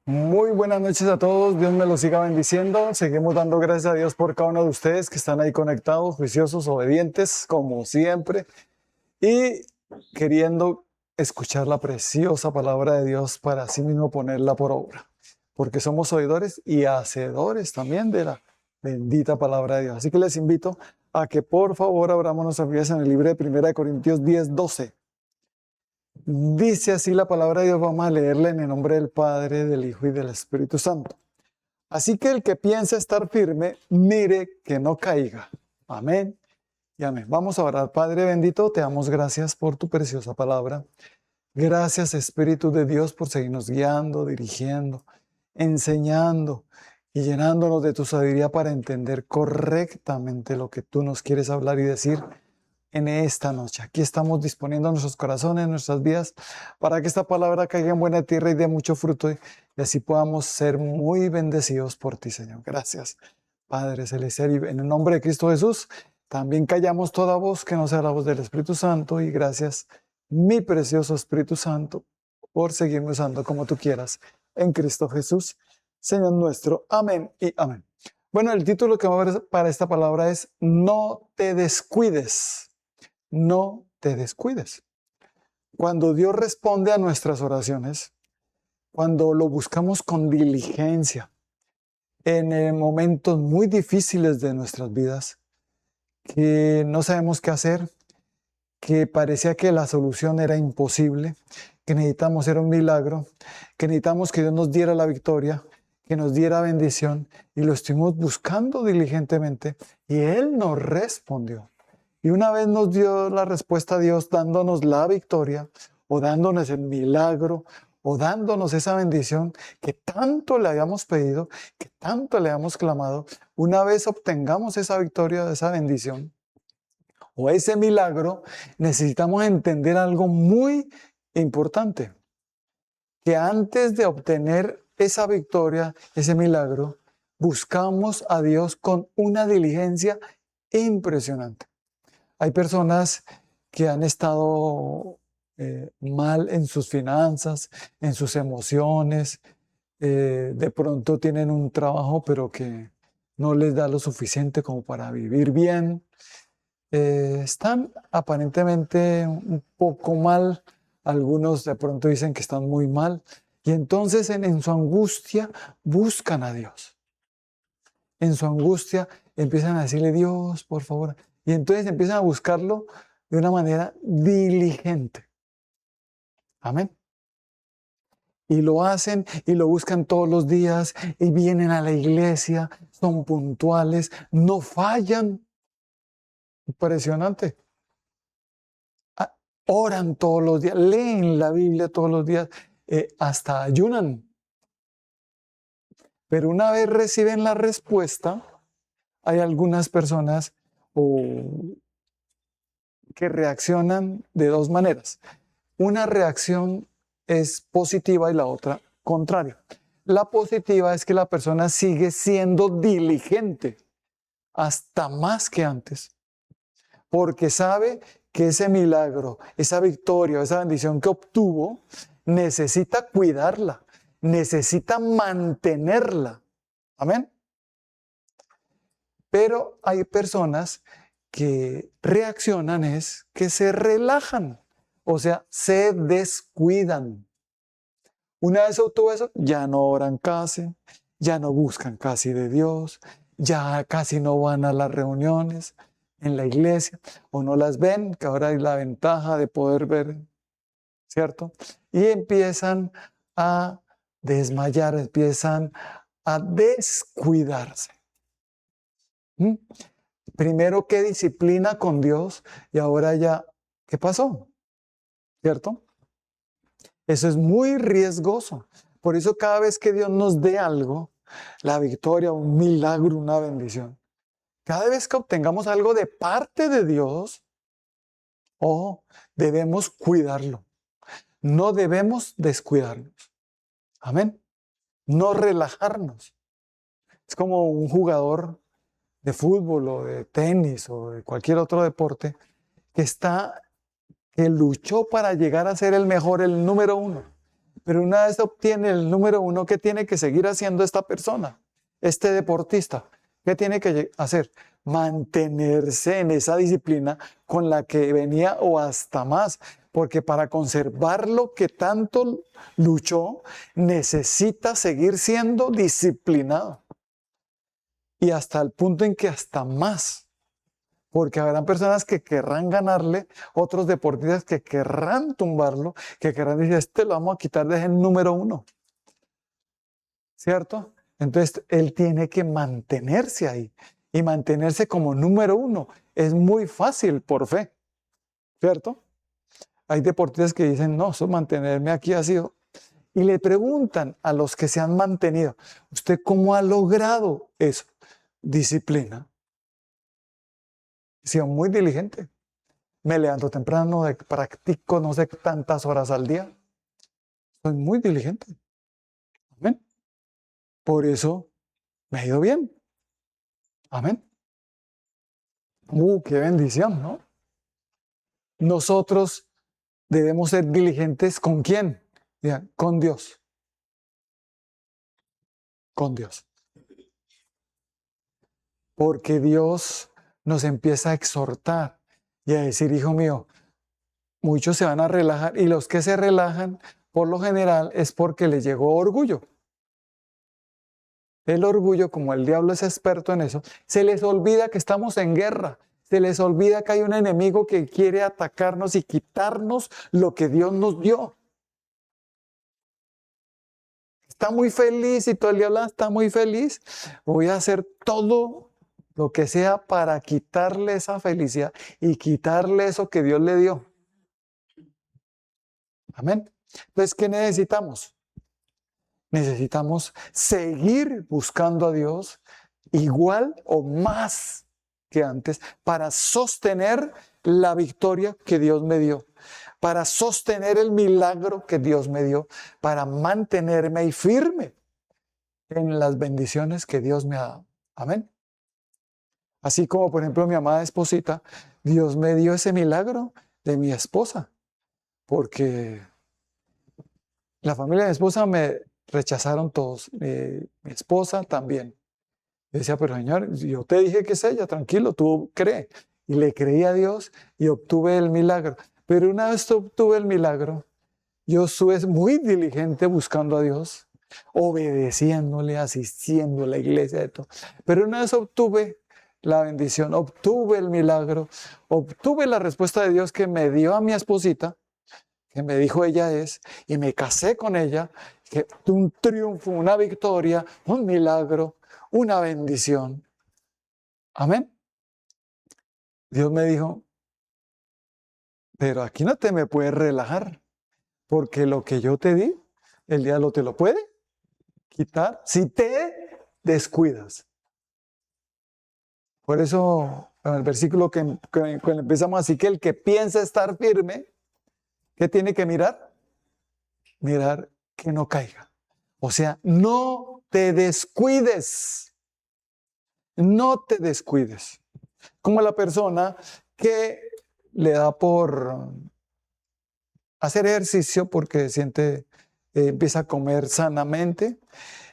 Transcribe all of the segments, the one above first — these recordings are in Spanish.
Muy buenas noches a todos, Dios me los siga bendiciendo. Seguimos dando gracias a Dios por cada uno de ustedes que están ahí conectados, juiciosos, obedientes, como siempre, y queriendo escuchar la preciosa palabra de Dios para así mismo ponerla por obra, porque somos oidores y hacedores también de la bendita palabra de Dios. Así que les invito a que por favor abramos nuestras Biblias en el libro de 1 Corintios 10:12. Dice así la palabra de Dios, vamos a leerla en el nombre del Padre, del Hijo y del Espíritu Santo. Así que el que piensa estar firme, mire que no caiga. Amén y amén. Vamos a orar. Padre bendito, te damos gracias por tu preciosa palabra. Gracias, Espíritu de Dios, por seguirnos guiando, dirigiendo, enseñando y llenándonos de tu sabiduría para entender correctamente lo que tú nos quieres hablar y decir en esta noche. Aquí estamos disponiendo nuestros corazones, nuestras vidas, para que esta palabra caiga en buena tierra y dé mucho fruto y así podamos ser muy bendecidos por ti, Señor. Gracias, Padre Celestial. Y en el nombre de Cristo Jesús, también callamos toda voz que no sea la voz del Espíritu Santo. Y gracias, mi precioso Espíritu Santo, por seguirme usando como tú quieras. En Cristo Jesús, Señor nuestro. Amén y amén. Bueno, el título que vamos a ver para esta palabra es No te descuides. No te descuides. Cuando Dios responde a nuestras oraciones, cuando lo buscamos con diligencia, en momentos muy difíciles de nuestras vidas, que no sabemos qué hacer, que parecía que la solución era imposible, que necesitamos era un milagro, que necesitamos que Dios nos diera la victoria, que nos diera bendición, y lo estuvimos buscando diligentemente, y Él nos respondió. Y una vez nos dio la respuesta a Dios dándonos la victoria o dándonos el milagro o dándonos esa bendición que tanto le habíamos pedido, que tanto le habíamos clamado, una vez obtengamos esa victoria, esa bendición o ese milagro, necesitamos entender algo muy importante, que antes de obtener esa victoria, ese milagro, buscamos a Dios con una diligencia impresionante. Hay personas que han estado mal en sus finanzas, en sus emociones, de pronto tienen un trabajo pero que no les da lo suficiente como para vivir bien. Están aparentemente un poco mal, algunos de pronto dicen que están muy mal, y entonces en su angustia buscan a Dios. En su angustia empiezan a decirle, Dios, por favor. Y entonces empiezan a buscarlo de una manera diligente. Amén. Y lo hacen y lo buscan todos los días y vienen a la iglesia, son puntuales, no fallan. Impresionante. Ah, oran todos los días, leen la Biblia todos los días, hasta ayunan. Pero una vez reciben la respuesta, hay algunas personas que reaccionan de dos maneras. Una reacción es positiva y la otra contraria. La positiva es que la persona sigue siendo diligente hasta más que antes, porque sabe que ese milagro, esa victoria, esa bendición que obtuvo, necesita cuidarla, necesita mantenerla. Amén. Pero hay personas que reaccionan es que se relajan, o sea, se descuidan. Una vez obtuvo eso, ya no oran casi, ya no buscan casi de Dios, ya casi no van a las reuniones en la iglesia o no las ven, que ahora hay la ventaja de poder ver, ¿cierto? Y empiezan a desmayar, empiezan a descuidarse. ¿Mm? Primero, qué disciplina con Dios y ahora ya, ¿qué pasó? ¿Cierto? Eso es muy riesgoso. Por eso cada vez que Dios nos dé algo, la victoria, un milagro, una bendición, cada vez que obtengamos algo de parte de Dios, debemos cuidarlo. No debemos descuidarnos. Amén. No relajarnos. Es como un jugador de fútbol o de tenis o de cualquier otro deporte que luchó para llegar a ser el mejor, el número uno. Pero una vez obtiene el número 1, ¿qué tiene que seguir haciendo esta persona? Este deportista, ¿qué tiene que hacer? Mantenerse en esa disciplina con la que venía o hasta más, porque para conservar lo que tanto luchó, necesita seguir siendo disciplinado. Y hasta el punto en que hasta más, porque habrán personas que querrán ganarle, otros deportistas que querrán tumbarlo, que querrán decir, este lo vamos a quitar desde el número 1. ¿Cierto? Entonces, él tiene que mantenerse ahí. Y mantenerse como número 1 es muy fácil por fe. ¿Cierto? Hay deportistas que dicen, no, eso mantenerme aquí ha sido. Y le preguntan a los que se han mantenido, ¿usted cómo ha logrado eso? Disciplina. He sido muy diligente. Me levanto temprano, practico no sé tantas horas al día. Soy muy diligente. Amén. Por eso me ha ido bien. Amén. Qué bendición, ¿no? Nosotros debemos ser diligentes ¿con quién? Digan, con Dios. Con Dios. Porque Dios nos empieza a exhortar y a decir, hijo mío, muchos se van a relajar y los que se relajan, por lo general, es porque les llegó orgullo. El orgullo, como el diablo es experto en eso, se les olvida que estamos en guerra. Se les olvida que hay un enemigo que quiere atacarnos y quitarnos lo que Dios nos dio. Está muy feliz y todo el día habla, está muy feliz. Voy a hacer todo lo que sea para quitarle esa felicidad y quitarle eso que Dios le dio. Amén. Entonces, ¿qué necesitamos? Necesitamos seguir buscando a Dios igual o más que antes para sostener la victoria que Dios me dio, para sostener el milagro que Dios me dio, para mantenerme ahí firme en las bendiciones que Dios me ha dado. Amén. Así como, por ejemplo, mi amada esposita, Dios me dio ese milagro de mi esposa, porque la familia de mi esposa me rechazaron todos, mi esposa también. Yo decía, pero Señor, yo te dije que es ella, tranquilo, tú cree. Y le creí a Dios y obtuve el milagro. Pero una vez obtuve el milagro, yo estuve muy diligente buscando a Dios, obedeciéndole, asistiendo a la iglesia, de todo. Pero una vez obtuve la bendición, obtuve el milagro, obtuve la respuesta de Dios que me dio a mi esposita, que me dijo ella es, y me casé con ella, que un triunfo, una victoria, un milagro, una bendición. Amén. Dios me dijo, pero aquí no te me puedes relajar, porque lo que yo te di, el diablo te lo puede quitar si te descuidas. Por eso, en el versículo que empezamos así, que el que piensa estar firme, ¿qué tiene que mirar? Mirar que no caiga. O sea, no te descuides. No te descuides. Como la persona que le da por hacer ejercicio porque siente, empieza a comer sanamente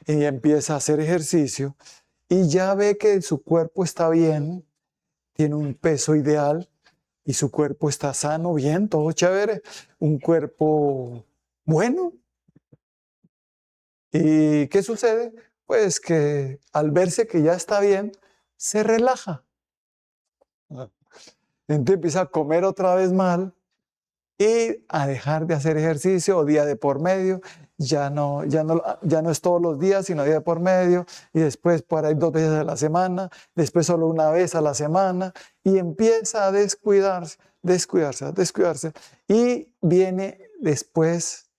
y empieza a hacer ejercicio y ya ve que su cuerpo está bien, tiene un peso ideal y su cuerpo está sano, bien, todo chévere, un cuerpo bueno. ¿Y qué sucede? Pues que al verse que ya está bien, se relaja. Entonces empieza a comer otra vez mal y a dejar de hacer ejercicio o día de por medio. Ya no es todos los días, sino día de por medio. Y después por ahí 2 veces a la semana, después solo una vez a la semana. Y empieza a descuidarse. Y viene después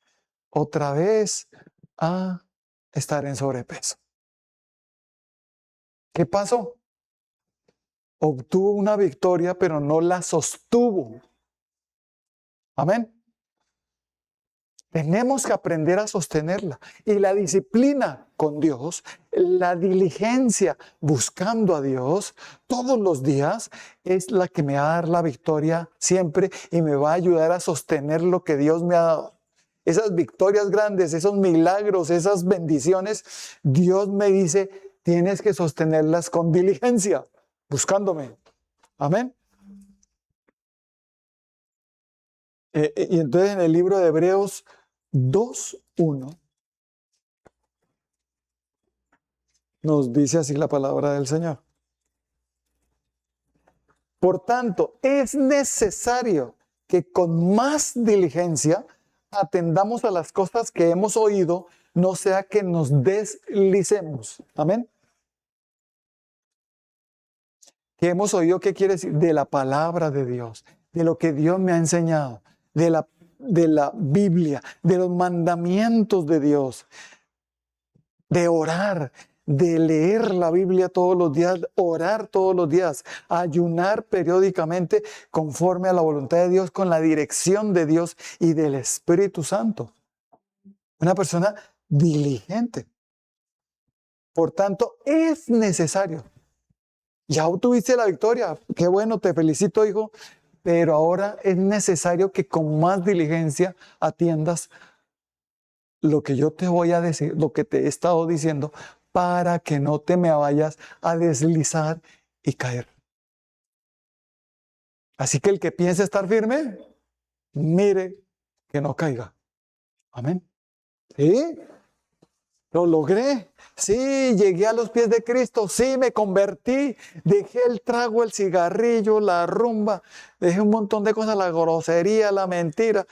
otra vez a estar en sobrepeso. ¿Qué pasó? Obtuvo una victoria, pero no la sostuvo. Amén. Tenemos que aprender a sostenerla. Y la disciplina con Dios, la diligencia buscando a Dios todos los días, es la que me va a dar la victoria siempre y me va a ayudar a sostener lo que Dios me ha dado. esas victorias grandes, esos milagros, esas bendiciones, Dios me dice, tienes que sostenerlas con diligencia, buscándome. Amén. Y entonces en el libro de Hebreos 2:1 nos dice así la palabra del Señor. Por tanto, es necesario que con más diligencia atendamos a las cosas que hemos oído, no sea que nos deslicemos. Amén. Que hemos oído, ¿qué quiere decir? De la palabra de Dios, de lo que Dios me ha enseñado, de la Biblia, de los mandamientos de Dios, de orar, de leer la Biblia todos los días, orar todos los días, ayunar periódicamente conforme a la voluntad de Dios, con la dirección de Dios y del Espíritu Santo. Una persona diligente. Por tanto, es necesario. Ya obtuviste la victoria. Qué bueno, te felicito, hijo. Pero ahora es necesario que con más diligencia atiendas lo que yo te voy a decir, lo que te he estado diciendo, para que no te me vayas a deslizar y caer. Así que el que piense estar firme, mire que no caiga. Amén. ¿Sí? Lo logré. Sí, llegué a los pies de Cristo. Sí, me convertí. Dejé el trago, el cigarrillo, la rumba. Dejé un montón de cosas, la grosería, la mentira.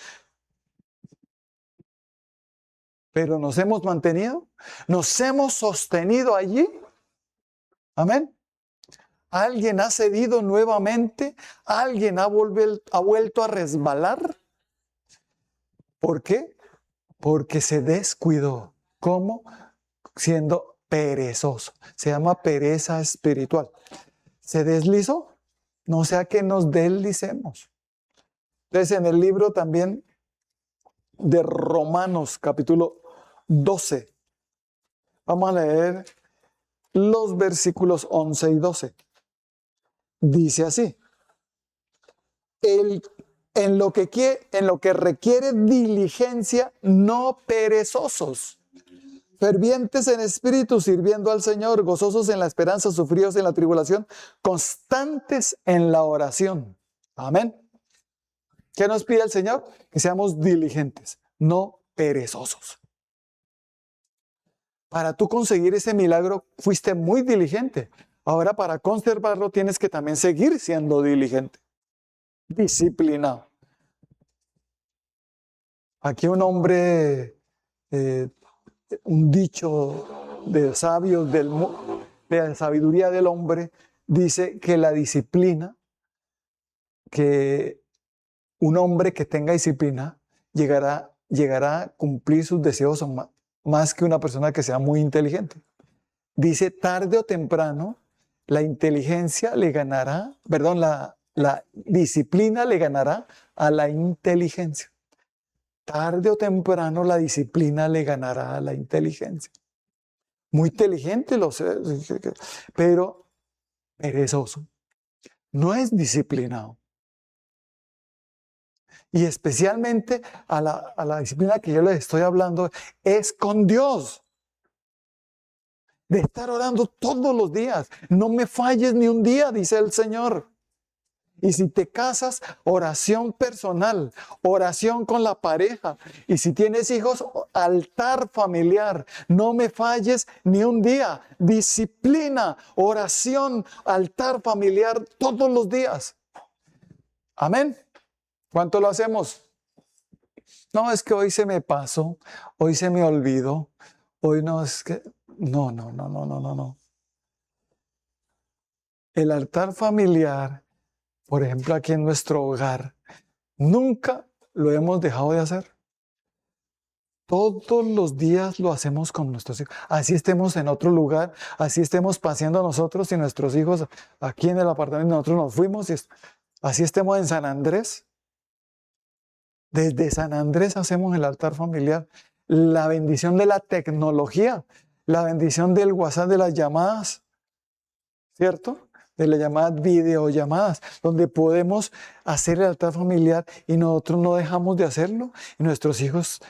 Pero nos hemos mantenido. Nos hemos sostenido allí. Amén. ¿Alguien ha cedido nuevamente? ¿Alguien ha vuelto a resbalar? ¿Por qué? Porque se descuidó. ¿Cómo? Siendo perezoso. Se llama pereza espiritual. ¿Se deslizó? No sea que nos deslicemos. Entonces, en el libro también de Romanos, capítulo 12, vamos a leer los versículos 11 y 12. Dice así: en lo que requiere diligencia, no perezosos, fervientes en espíritu, sirviendo al Señor, gozosos en la esperanza, sufridos en la tribulación, constantes en la oración. Amén. ¿Qué nos pide el Señor? Que seamos diligentes, no perezosos. Para tú conseguir ese milagro, fuiste muy diligente. Ahora, para conservarlo, tienes que también seguir siendo diligente, disciplinado. Aquí un hombre, un dicho de sabios, de la sabiduría del hombre, dice que la disciplina, que un hombre que tenga disciplina llegará a cumplir sus deseos más que una persona que sea muy inteligente. Dice, tarde o temprano, la inteligencia le ganará, perdón, la disciplina le ganará a la inteligencia. Tarde o temprano la disciplina le ganará a la inteligencia. Muy inteligente, lo sé, pero perezoso. No es disciplinado. Y especialmente a la disciplina que yo les estoy hablando es con Dios. De estar orando todos los días. No me falles ni un día, dice el Señor. Y si te casas, oración personal, oración con la pareja. Y si tienes hijos, altar familiar. No me falles ni un día. Disciplina, oración, altar familiar todos los días. Amén. ¿Cuánto lo hacemos? No, es que hoy se me pasó, hoy se me olvidó, hoy no es que... No. El altar familiar, por ejemplo, aquí en nuestro hogar, nunca lo hemos dejado de hacer. Todos los días lo hacemos con nuestros hijos. Así estemos en otro lugar, así estemos paseando nosotros y nuestros hijos aquí en el apartamento. Nosotros nos fuimos y así estemos en San Andrés. Desde San Andrés hacemos el altar familiar. La bendición de la tecnología, la bendición del WhatsApp, de las llamadas, ¿cierto? De las llamadas, videollamadas, donde podemos hacer el altar familiar y nosotros no dejamos de hacerlo y nuestros hijos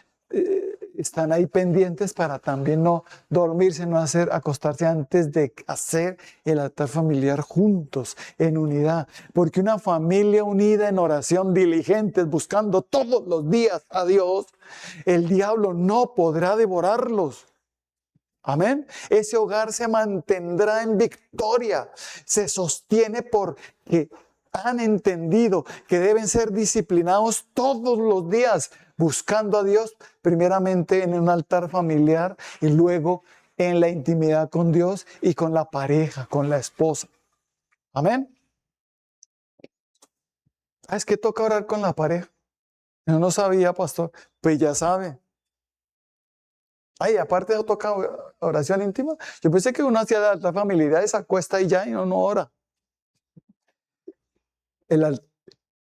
están ahí pendientes para también no dormirse, no acostarse antes de hacer el altar familiar juntos, en unidad. Porque una familia unida en oración, diligentes, buscando todos los días a Dios, el diablo no podrá devorarlos. Amén. Ese hogar se mantendrá en victoria. Se sostiene porque han entendido que deben ser disciplinados todos los días, buscando a Dios, primeramente en un altar familiar y luego en la intimidad con Dios y con la pareja, con la esposa. Amén. Es que toca orar con la pareja. Yo no sabía, pastor. Pues ya sabe. Ay, aparte de toca oración íntima. Yo pensé que uno hacía la familiaridad, se acuesta y ya, y no ora.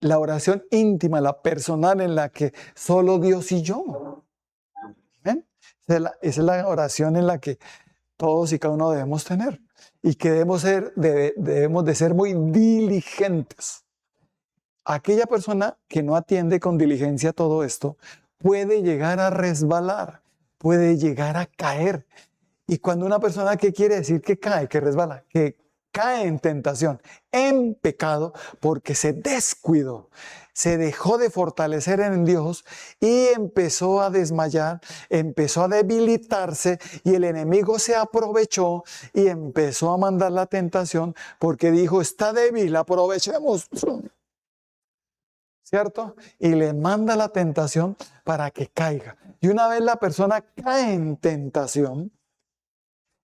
La oración íntima, la personal en la que solo Dios y yo. ¿Ven? Esa es la oración en la que todos y cada uno debemos tener. Y que debemos de ser muy diligentes. Aquella persona que no atiende con diligencia todo esto puede llegar a resbalar, puede llegar a caer. Y cuando una persona, ¿qué quiere decir que cae, que resbala? Que cae en tentación, en pecado, porque se descuidó, se dejó de fortalecer en Dios y empezó a desmayar, empezó a debilitarse y el enemigo se aprovechó y empezó a mandar la tentación porque dijo, está débil, aprovechemos. ¿Cierto? Y le manda la tentación para que caiga. Y una vez la persona cae en tentación,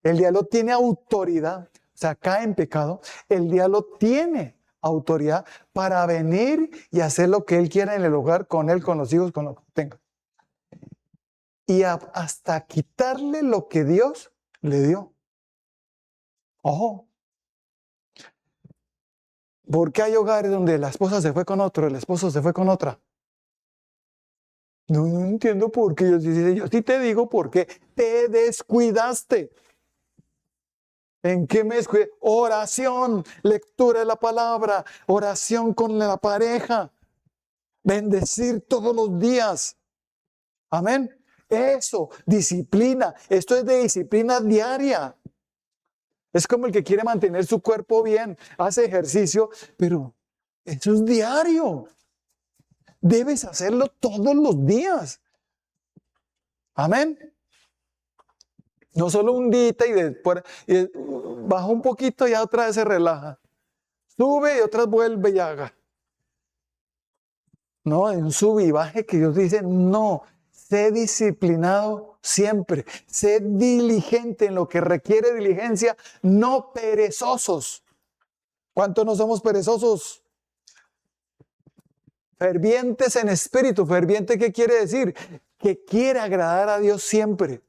el diablo tiene autoridad, o sea, cae en pecado, el diablo tiene autoridad para venir y hacer lo que él quiera en el hogar, con él, con los hijos, con lo que tenga. Y hasta quitarle lo que Dios le dio. Ojo. Porque hay hogares donde la esposa se fue con otro, el esposo se fue con otra. No entiendo por qué. Yo sí te digo por qué. Te descuidaste. ¿En qué me descuidé? Oración, lectura de la palabra, oración con la pareja, bendecir todos los días. Amén. Eso, disciplina. Esto es de disciplina diaria. Es como el que quiere mantener su cuerpo bien, hace ejercicio, pero eso es diario. Debes hacerlo todos los días. Amén. No solo un día y después baja un poquito y otra vez se relaja. Sube y otra vez vuelve y haga. No, en un sub y baje que Dios dice, no, sé disciplinado siempre, sé diligente en lo que requiere diligencia, no perezosos. ¿Cuántos no somos perezosos? Fervientes en espíritu. Ferviente, ¿qué quiere decir? Que quiere agradar a Dios siempre.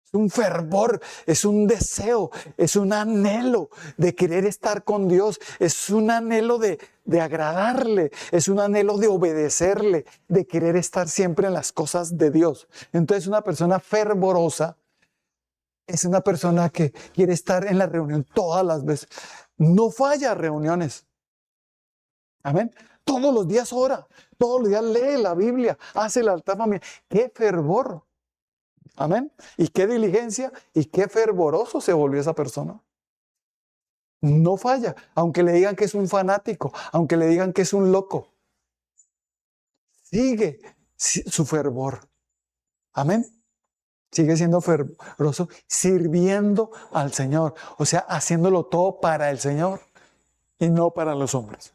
Es un fervor, es un deseo, es un anhelo de querer estar con Dios, es un anhelo de agradarle, es un anhelo de obedecerle, de querer estar siempre en las cosas de Dios. Entonces una persona fervorosa es una persona que quiere estar en la reunión todas las veces. No falla reuniones. Amén. Todos los días ora, todos los días lee la Biblia, hace el altar familiar. ¡Qué fervor! Amén. Y qué diligencia y qué fervoroso se volvió esa persona. No falla, aunque le digan que es un fanático, aunque le digan que es un loco. Sigue su fervor. Amén. Sigue siendo fervoroso, sirviendo al Señor. O sea, haciéndolo todo para el Señor y no para los hombres.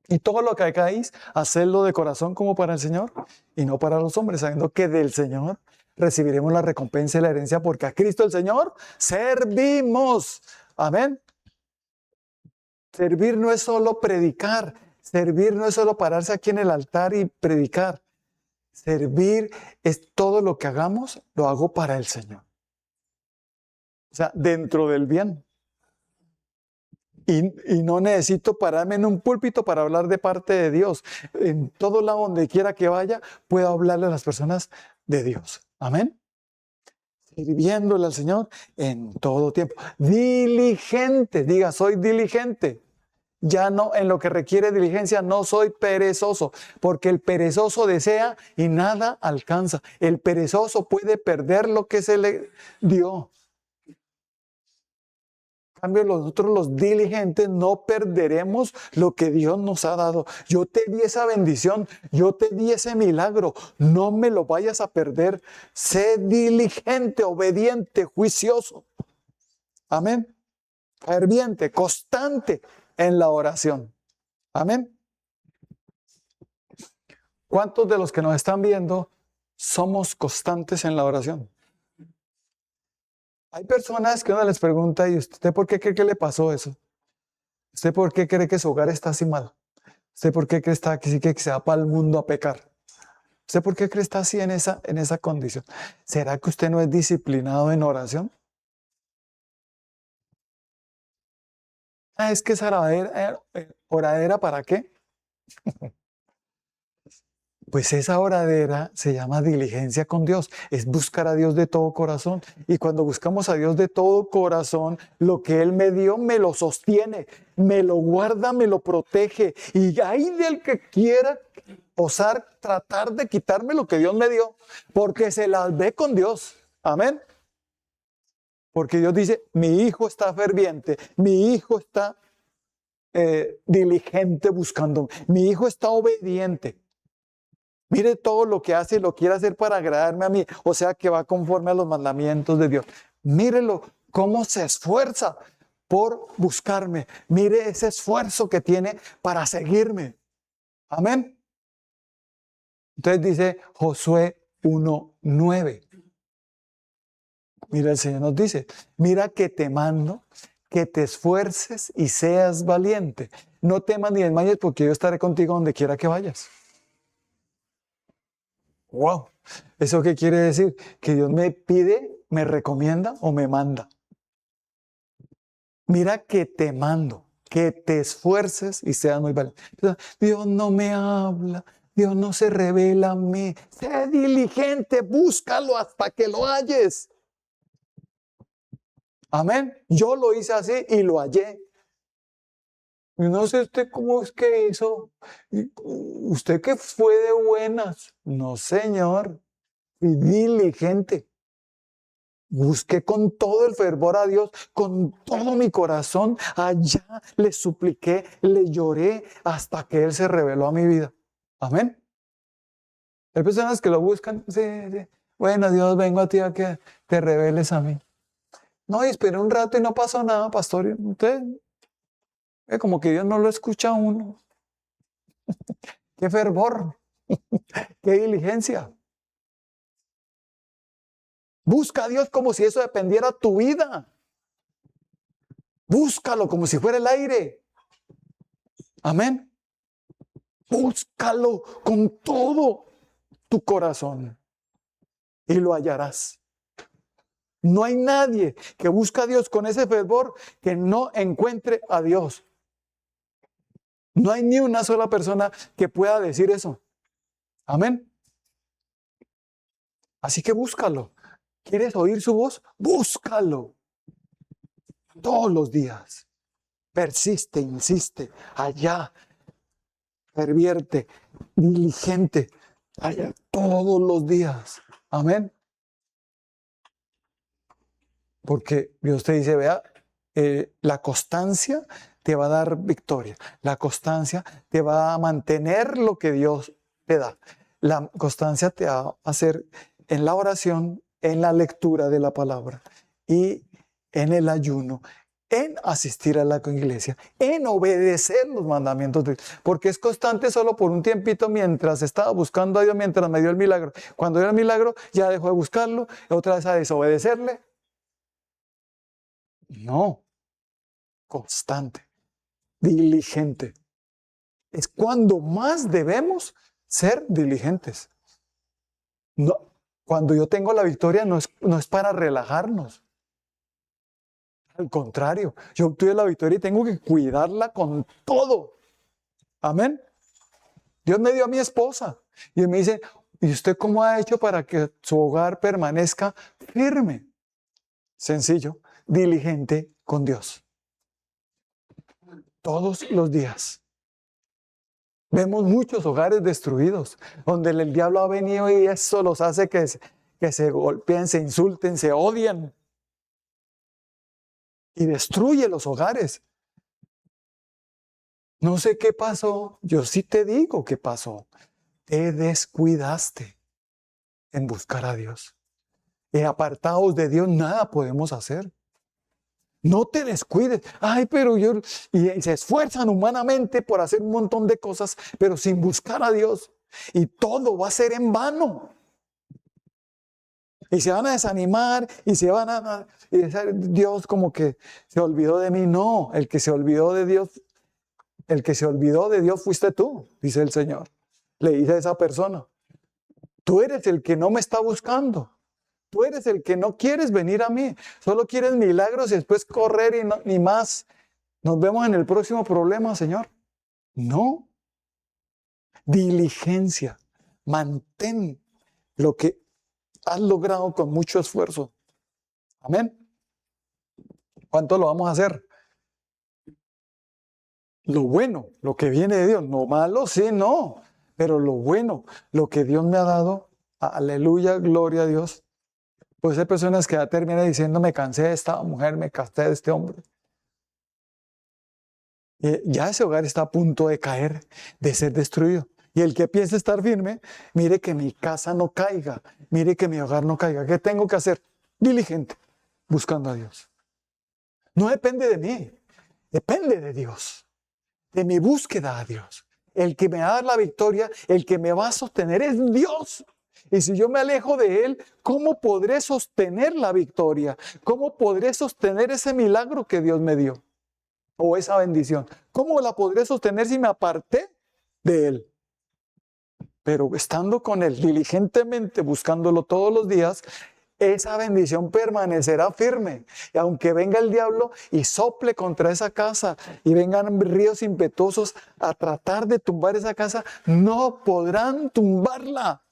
Y todo lo que hagáis, hacedlo de corazón como para el Señor y no para los hombres, sabiendo que del Señor recibiremos la recompensa y la herencia, porque a Cristo el Señor servimos. Amén. Servir no es solo predicar. Servir no es solo pararse aquí en el altar y predicar. Servir es todo lo que hagamos, lo hago para el Señor. O sea, dentro del bien. Y no necesito pararme en un púlpito para hablar de parte de Dios. En todo lado donde quiera que vaya, puedo hablarle a las personas de Dios. Amén. Sirviéndole al Señor en todo tiempo. Diligente, diga, soy diligente. Ya no, en lo que requiere diligencia, no soy perezoso, porque el perezoso desea y nada alcanza. El perezoso puede perder lo que se le dio. En cambio, nosotros los diligentes no perderemos lo que Dios nos ha dado. Yo te di esa bendición, yo te di ese milagro, no me lo vayas a perder. Sé diligente, obediente, juicioso. Amén. Ferviente, constante en la oración. Amén. ¿Cuántos de los que nos están viendo somos constantes en la oración? Hay personas que uno les pregunta, ¿y usted por qué cree que le pasó eso? ¿Usted por qué cree que su hogar está así mal? ¿Usted por qué cree que se va para el mundo a pecar? ¿Usted por qué cree que está así en esa condición? ¿Será que usted no es disciplinado en oración? Es que esa oradera, ¿para qué? Pues esa oradera se llama diligencia con Dios, es buscar a Dios de todo corazón. Y cuando buscamos a Dios de todo corazón, lo que Él me dio me lo sostiene, me lo guarda, me lo protege. Y hay del que quiera osar tratar de quitarme lo que Dios me dio, porque se las ve con Dios. Amén. Porque Dios dice, mi hijo está ferviente, mi hijo está diligente buscando, mi hijo está obediente. Mire todo lo que hace y lo quiere hacer para agradarme a mí. O sea que va conforme a los mandamientos de Dios. Mírelo cómo se esfuerza por buscarme. Mire ese esfuerzo que tiene para seguirme. Amén. Entonces dice Josué 1:9. Mira, el Señor nos dice, mira que te mando, que te esfuerces y seas valiente. No temas ni desmayes porque yo estaré contigo donde quiera que vayas. Wow. ¿Eso qué quiere decir? Que Dios me pide, me recomienda o me manda. Mira que te mando, que te esfuerces y seas muy valiente. Dios no me habla, Dios no se revela a mí. Sé diligente, búscalo hasta que lo halles. Amén. Yo lo hice así y lo hallé. Y no sé usted cómo es que hizo. ¿Usted que fue de buenas? No, Señor. Y diligente. Busqué con todo el fervor a Dios, con todo mi corazón. Allá le supliqué, le lloré hasta que Él se reveló a mi vida. Amén. Hay personas que lo buscan. Sí, sí. Bueno, Dios, vengo a ti a que te reveles a mí. No, y esperé un rato y no pasó nada, pastor. Usted, como que Dios no lo escucha a uno. Qué fervor, qué diligencia. Busca a Dios como si eso dependiera de tu vida. Búscalo como si fuera el aire. Amén. Búscalo con todo tu corazón y lo hallarás. No hay nadie que busque a Dios con ese fervor que no encuentre a Dios. No hay ni una sola persona que pueda decir eso. Amén. Así que búscalo. ¿Quieres oír su voz? Búscalo. Todos los días. Persiste, insiste. Allá. Pervierte. Diligente. Allá. Todos los días. Amén. Porque Dios te dice, vea, la constancia te va a dar victoria. La constancia te va a mantener lo que Dios te da. La constancia te va a hacer en la oración, en la lectura de la palabra y en el ayuno, en asistir a la iglesia, en obedecer los mandamientos de Dios. Porque es constante solo por un tiempito mientras estaba buscando a Dios, mientras me dio el milagro. Cuando dio el milagro, ya dejó de buscarlo, otra vez a desobedecerle. No, constante, diligente. Es cuando más debemos ser diligentes. No, cuando yo tengo la victoria no es para relajarnos. Al contrario, yo obtuve la victoria y tengo que cuidarla con todo. Amén. Dios me dio a mi esposa y me dice, ¿y usted cómo ha hecho para que su hogar permanezca firme? Sencillo, diligente con Dios. todos los días. Vemos muchos hogares destruidos, donde el diablo ha venido y eso los hace que se golpeen, se insulten, se odien. Y destruye los hogares. No sé qué pasó, yo sí te digo qué pasó. Te descuidaste en buscar a Dios. Y apartados de Dios nada podemos hacer. No te descuides. Ay, pero yo... Y se esfuerzan humanamente por hacer un montón de cosas, pero sin buscar a Dios. Y todo va a ser en vano. Y se van a desanimar y se van a... Y Dios como que se olvidó de mí. No, el que se olvidó de Dios, el que se olvidó de Dios fuiste tú, dice el Señor. Le dice a esa persona. Tú eres el que no me está buscando. Tú eres el que no quieres venir a mí. Solo quieres milagros y después correr y no, ni más. Nos vemos en el próximo problema, Señor. No. Diligencia. Mantén lo que has logrado con mucho esfuerzo. Amén. ¿Cuánto lo vamos a hacer? Lo bueno, lo que viene de Dios. No malo, sí, no. Pero lo bueno, lo que Dios me ha dado. Aleluya, gloria a Dios. Pues hay personas que ya terminan diciendo, me cansé de esta mujer, me cansé de este hombre. Ya ese hogar está a punto de caer, de ser destruido. Y el que piense estar firme, mire que mi casa no caiga, mire que mi hogar no caiga. ¿Qué tengo que hacer? Diligente, buscando a Dios. No depende de mí, depende de Dios, de mi búsqueda a Dios. El que me va a dar la victoria, el que me va a sostener es Dios. Y si yo me alejo de Él, ¿cómo podré sostener la victoria? ¿Cómo podré sostener ese milagro que Dios me dio? O esa bendición. ¿Cómo la podré sostener si me aparté de Él? Pero estando con Él diligentemente, buscándolo todos los días, esa bendición permanecerá firme. Y aunque venga el diablo y sople contra esa casa y vengan ríos impetuosos a tratar de tumbar esa casa, no podrán tumbarla.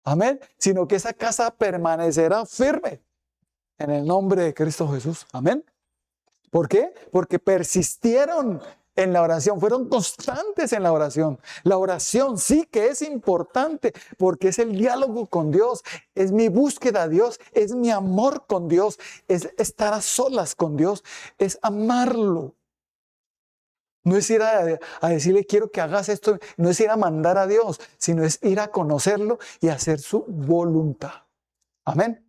Amén. Sino que esa casa permanecerá firme en el nombre de Cristo Jesús. Amén. ¿Por qué? Porque persistieron en la oración, fueron constantes en la oración. La oración sí que es importante porque es el diálogo con Dios, es mi búsqueda a Dios, es mi amor con Dios, es estar a solas con Dios, es amarlo. No es ir a decirle quiero que hagas esto, no es ir a mandar a Dios, sino es ir a conocerlo y hacer su voluntad. Amén.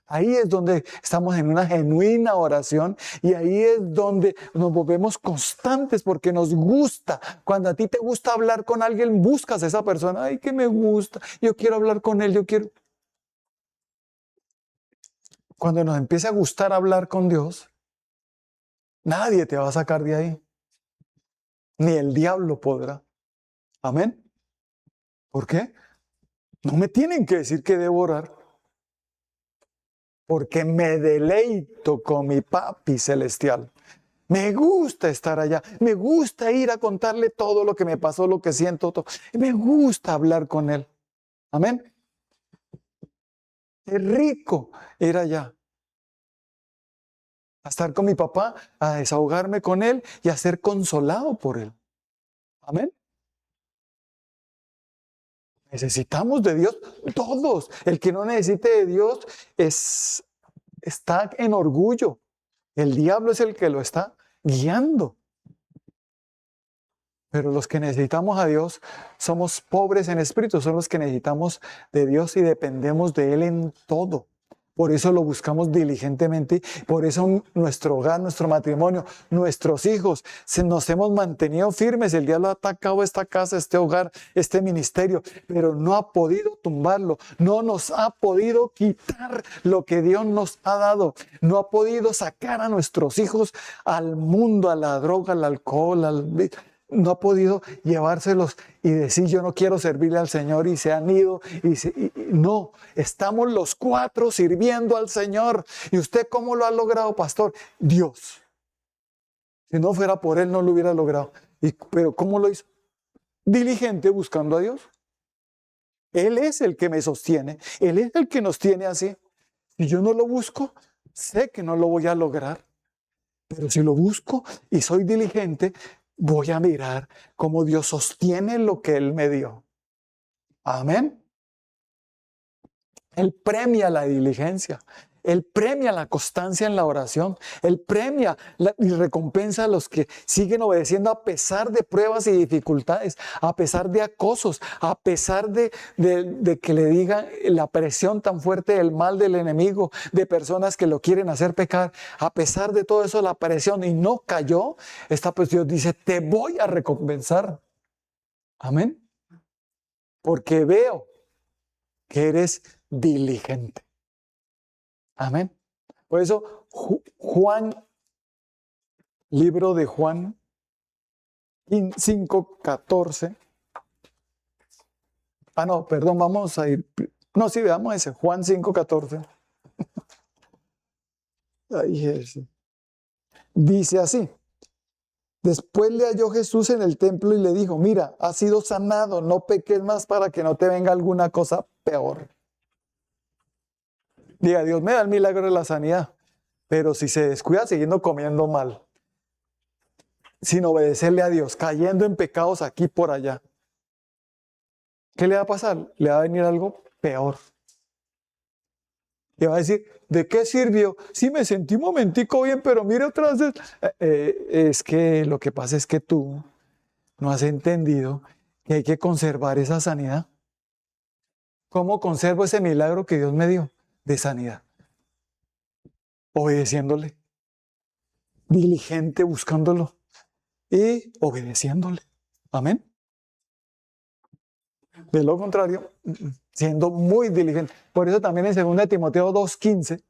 Ahí es donde estamos en una genuina oración y ahí es donde nos volvemos constantes porque nos gusta. Cuando a ti te gusta hablar con alguien, buscas a esa persona. Ay, que me gusta, yo quiero hablar con él, yo quiero. Cuando nos empieza a gustar hablar con Dios, nadie te va a sacar de ahí. Ni el diablo podrá. Amén. ¿Por qué? No me tienen que decir que debo orar. Porque me deleito con mi papi celestial. Me gusta estar allá, me gusta ir a contarle todo lo que me pasó, lo que siento, todo. Me gusta hablar con él. Amén. Es rico ir allá. A estar con mi papá, a desahogarme con él y a ser consolado por él. Amén. Necesitamos de Dios todos. El que no necesite de Dios está en orgullo. El diablo es el que lo está guiando. Pero los que necesitamos a Dios somos pobres en espíritu, son los que necesitamos de Dios y dependemos de Él en todo. Por eso lo buscamos diligentemente, por eso nuestro hogar, nuestro matrimonio, nuestros hijos, nos hemos mantenido firmes. El diablo ha atacado esta casa, este hogar, este ministerio, pero no ha podido tumbarlo, no nos ha podido quitar lo que Dios nos ha dado, no ha podido sacar a nuestros hijos al mundo, a la droga, al alcohol, no ha podido llevárselos y decir yo no quiero servirle al Señor y se han ido. No, estamos los cuatro sirviendo al Señor. ¿Y usted cómo lo ha logrado, pastor? Dios. Si no fuera por Él no lo hubiera logrado. Pero ¿cómo lo hizo? Diligente buscando a Dios. Él es el que me sostiene. Él es el que nos tiene así. Si yo no lo busco, sé que no lo voy a lograr. Pero si lo busco y soy diligente, voy a mirar cómo Dios sostiene lo que Él me dio. Amén. Él premia la diligencia. Él premia la constancia en la oración. Él premia y recompensa a los que siguen obedeciendo a pesar de pruebas y dificultades, a pesar de acosos, a pesar de que le digan la presión tan fuerte del mal del enemigo, de personas que lo quieren hacer pecar. A pesar de todo eso, la presión, y no cayó, pues Dios dice, te voy a recompensar. Amén. Porque veo que eres diligente. Amén. Por eso Juan, libro de Juan 5:14. No, perdón, vamos a ir. No, sí, veamos ese, Juan 5:14. Ahí es. Dice así. Después le halló Jesús en el templo y le dijo, mira, has sido sanado, no peques más para que no te venga alguna cosa peor. Diga, Dios me da el milagro de la sanidad, pero si se descuida siguiendo comiendo mal, sin obedecerle a Dios, cayendo en pecados aquí por allá, ¿qué le va a pasar? Le va a venir algo peor. Y va a decir, ¿de qué sirvió? Sí, me sentí un momentico bien, pero mire otra vez. Es que lo que pasa es que tú no has entendido que hay que conservar esa sanidad. ¿Cómo conservo ese milagro que Dios me dio de sanidad? Obedeciéndole, diligente buscándolo y obedeciéndole. Amén. De lo contrario, siendo muy diligente. Por eso también en 2 Timoteo 2:15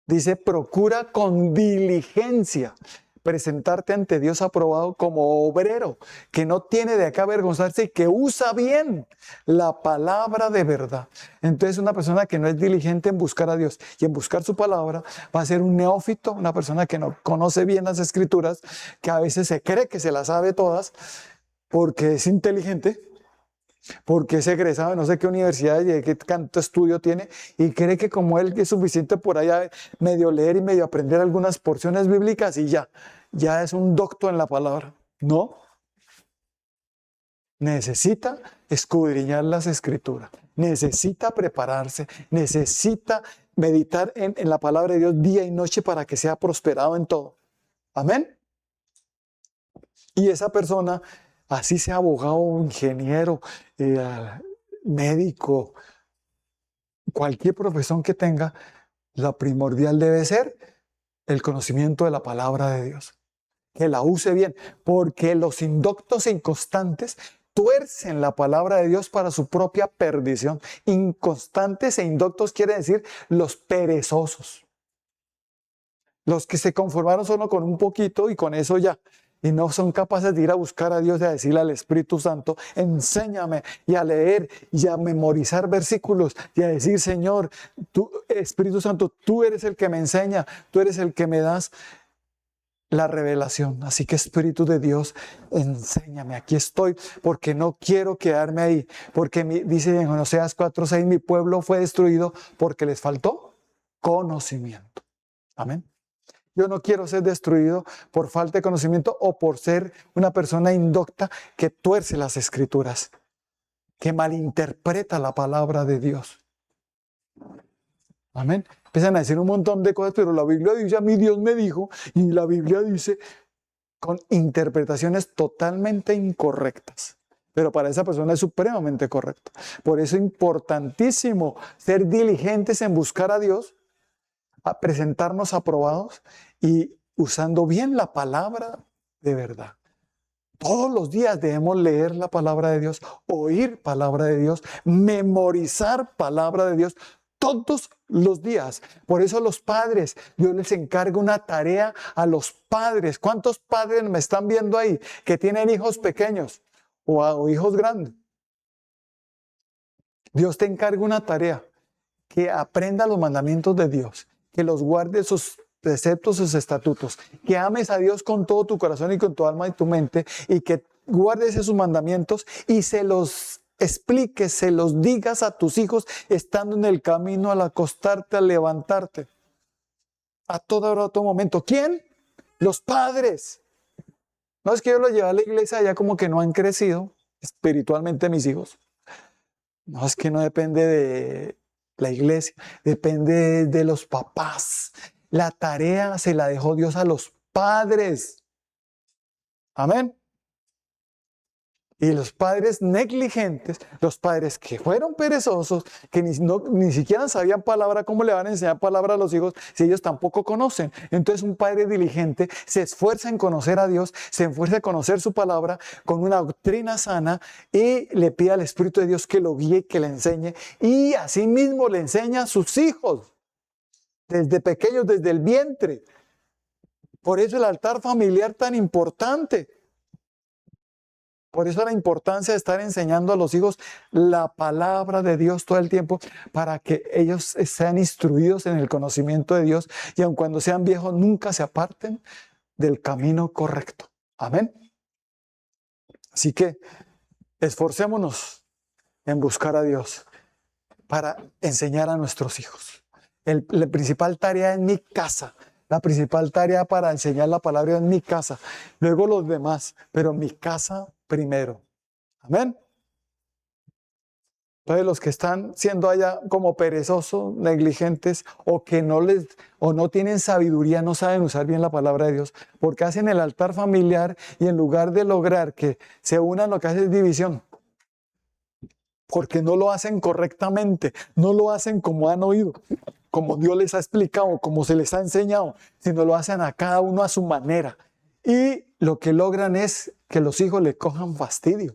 dice, procura con diligencia presentarte ante Dios aprobado como obrero, que no tiene de qué avergonzarse y que usa bien la palabra de verdad. Entonces una persona que no es diligente en buscar a Dios y en buscar su palabra va a ser un neófito, una persona que no conoce bien las escrituras, que a veces se cree que se las sabe todas porque es inteligente, porque es egresado de no sé qué universidad y de qué tanto estudio tiene y cree que como él es suficiente por allá medio leer y medio aprender algunas porciones bíblicas y ya es un docto en la palabra. No. Necesita escudriñar las escrituras, necesita prepararse, necesita meditar en la palabra de Dios día y noche para que sea prosperado en todo. Amén. Y esa persona, así sea abogado, ingeniero, médico, cualquier profesión que tenga, la primordial debe ser el conocimiento de la palabra de Dios. Que la use bien, porque los indoctos e inconstantes tuercen la palabra de Dios para su propia perdición. Inconstantes e indoctos quiere decir los perezosos. Los que se conformaron solo con un poquito y con eso ya. Y no son capaces de ir a buscar a Dios y a decirle al Espíritu Santo, enséñame, y a leer y a memorizar versículos y a decir, Señor, tú, Espíritu Santo, tú eres el que me enseña, tú eres el que me das la revelación. Así que Espíritu de Dios, enséñame, aquí estoy, porque no quiero quedarme ahí. Porque dice en Oseas 4:6, mi pueblo fue destruido porque les faltó conocimiento. Amén. Yo no quiero ser destruido por falta de conocimiento o por ser una persona indocta que tuerce las escrituras, que malinterpreta la palabra de Dios. Amén. Empiezan a decir un montón de cosas, pero la Biblia dice, a mí Dios me dijo, y la Biblia dice con interpretaciones totalmente incorrectas. Pero para esa persona es supremamente correcto. Por eso es importantísimo ser diligentes en buscar a Dios, a presentarnos aprobados y usando bien la palabra de verdad. Todos los días debemos leer la palabra de Dios, oír palabra de Dios, memorizar palabra de Dios todos los días. Por eso los padres, Dios les encarga una tarea a los padres. ¿Cuántos padres me están viendo ahí que tienen hijos pequeños o hijos grandes? Dios te encarga una tarea, que aprenda los mandamientos de Dios, que los guarde sus preceptos, sus estatutos, que ames a Dios con todo tu corazón y con tu alma y tu mente, y que guardes esos mandamientos y se los expliques, se los digas a tus hijos estando en el camino, al acostarte, al levantarte, a toda hora, a todo momento. ¿Quién? Los padres. No es que yo los lleve a la iglesia, ya como que no han crecido espiritualmente mis hijos. No, es que no depende de la iglesia, depende de los papás. La tarea se la dejó Dios a los padres. Amén. Y los padres negligentes, los padres que fueron perezosos, que ni siquiera sabían palabra, ¿cómo le van a enseñar palabra a los hijos si ellos tampoco conocen? Entonces un padre diligente se esfuerza en conocer a Dios, se esfuerza en conocer su palabra con una doctrina sana y le pide al Espíritu de Dios que lo guíe, que le enseñe, y asimismo le enseña a sus hijos, desde pequeños, desde el vientre. Por eso el altar familiar tan importante. Por eso la importancia de estar enseñando a los hijos la palabra de Dios todo el tiempo, para que ellos sean instruidos en el conocimiento de Dios y aun cuando sean viejos nunca se aparten del camino correcto. Amén. Así que esforcémonos en buscar a Dios para enseñar a nuestros hijos. La principal tarea en mi casa. La principal tarea para enseñar la palabra en mi casa. Luego los demás, pero mi casa primero. Amén. Entonces los que están siendo allá como perezosos, negligentes, o que no tienen sabiduría, no saben usar bien la palabra de Dios, porque hacen el altar familiar y en lugar de lograr que se unan, lo que hacen es división. Porque no lo hacen correctamente, no lo hacen como han oído, como Dios les ha explicado, como se les ha enseñado, sino lo hacen a cada uno a su manera. Y lo que logran es que los hijos le cojan fastidio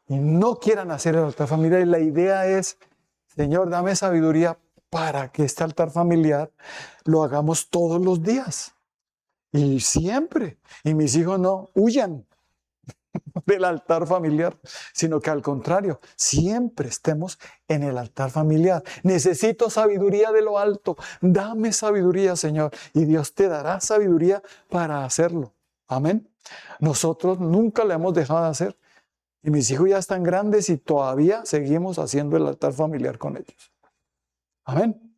y no quieran hacer el altar familiar. Y la idea es, Señor, dame sabiduría para que este altar familiar lo hagamos todos los días y siempre. Y mis hijos no huyan del altar familiar, sino que al contrario, siempre estemos en el altar familiar. Necesito sabiduría de lo alto. Dame sabiduría, Señor, y Dios te dará sabiduría para hacerlo. Amén. Nosotros nunca le hemos dejado de hacer. Y mis hijos ya están grandes y todavía seguimos haciendo el altar familiar con ellos. Amén.